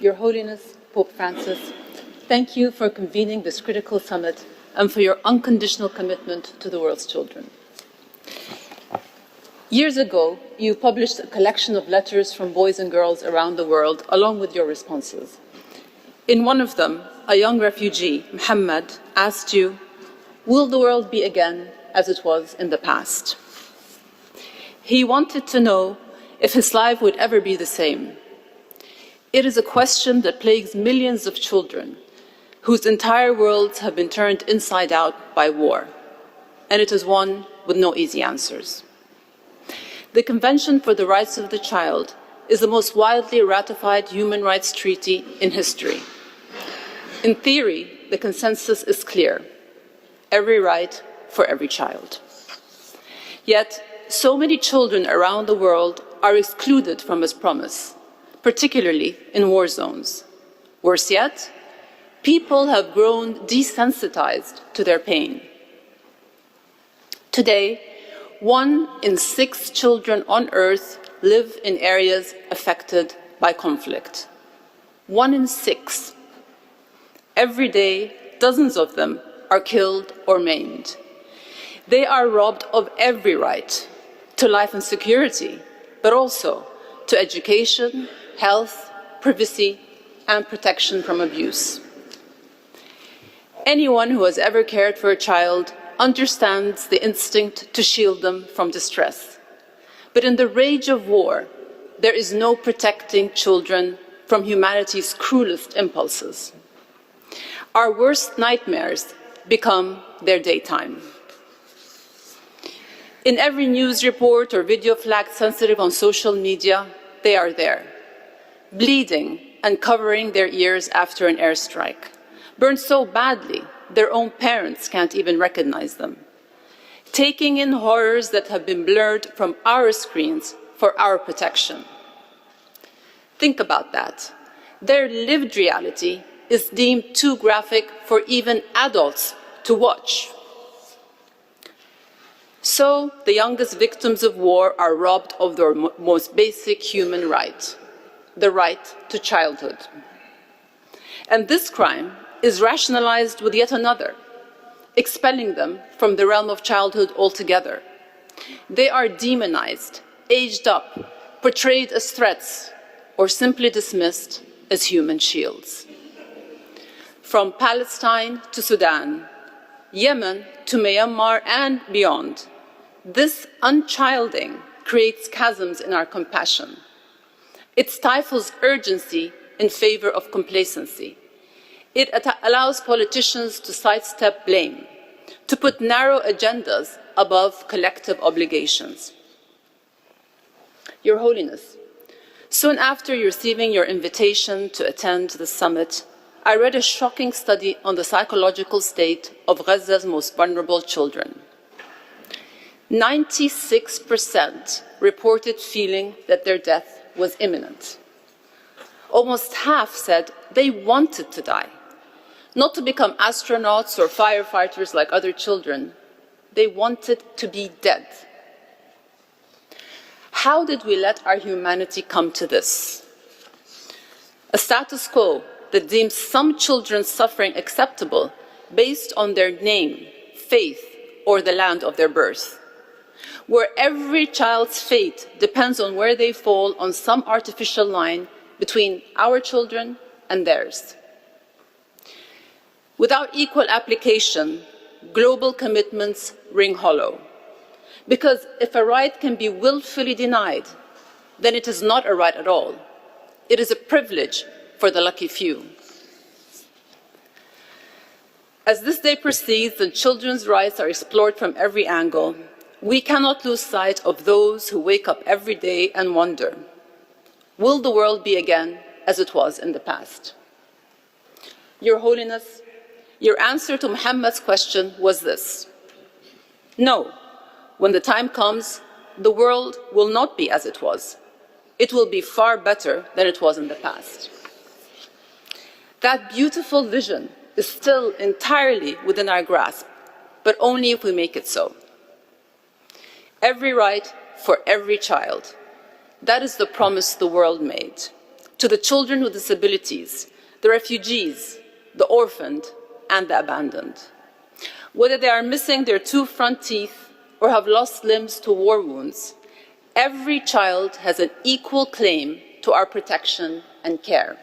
Your Holiness, Pope Francis, thank you for convening this critical summit and for your unconditional commitment to the world's children. Years ago, you published a collection of letters from boys and girls around the world, along with your responses. In one of them, a young refugee, Muhammad, asked you, "Will the world be again as it was in the past?" He wanted to know if his life would ever be the same. It is a question that plagues millions of children whose entire worlds have been turned inside out by war, and it is one with no easy answers. The Convention for the Rights of the Child is the most widely ratified human rights treaty in history. In theory, the consensus is clear: every right for every child. Yet, so many children around the world are excluded from its promise, particularly in war zones. Worse yet, people have grown desensitized to their pain. Today, 1 in 6 children on Earth live in areas affected by conflict. 1 in 6. Every day, dozens of them are killed or maimed. They are robbed of every right to life and security, but also to education, health, privacy, and protection from abuse. Anyone who has ever cared for a child understands the instinct to shield them from distress. But in the rage of war, there is no protecting children from humanity's cruelest impulses. Our worst nightmares become their daytime. In every news report or video flagged sensitive on social media, they are there, bleeding and covering their ears after an airstrike, burned so badly their own parents can't even recognize them, taking in horrors that have been blurred from our screens for our protection. Think about that. Their lived reality is deemed too graphic for even adults to watch. So the youngest victims of war are robbed of their most basic human right, the right to childhood. And this crime is rationalized with yet another, expelling them from the realm of childhood altogether. They are demonized, aged up, portrayed as threats, or simply dismissed as human shields. From Palestine to Sudan, Yemen to Myanmar and beyond, this unchilding creates chasms in our compassion. It stifles urgency in favor of complacency. It allows politicians to sidestep blame, to put narrow agendas above collective obligations. Your Holiness, soon after receiving your invitation to attend the summit, I read a shocking study on the psychological state of Gaza's most vulnerable children. 96% reported feeling that their death was imminent. Almost half said they wanted to die, not to become astronauts or firefighters like other children. They wanted to be dead. How did we let our humanity come to this? A status quo that deems some children's suffering acceptable based on their name, faith, or the land of their birth, where every child's fate depends on where they fall on some artificial line between our children and theirs. Without equal application, global commitments ring hollow. Because if a right can be willfully denied, then it is not a right at all. It is a privilege for the lucky few. As this day proceeds and children's rights are explored from every angle, we cannot lose sight of those who wake up every day and wonder, will the world be again as it was in the past? Your Holiness, your answer to Muhammad's question was this: no, when the time comes, the world will not be as it was. It will be far better than it was in the past. That beautiful vision is still entirely within our grasp, but only if we make it so. Every right for every child. That is the promise the world made, to the children with disabilities, the refugees, the orphaned, and the abandoned. Whether they are missing their 2 front teeth or have lost limbs to war wounds, every child has an equal claim to our protection and care.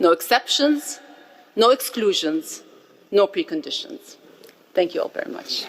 No exceptions, no exclusions, no preconditions. Thank you all very much.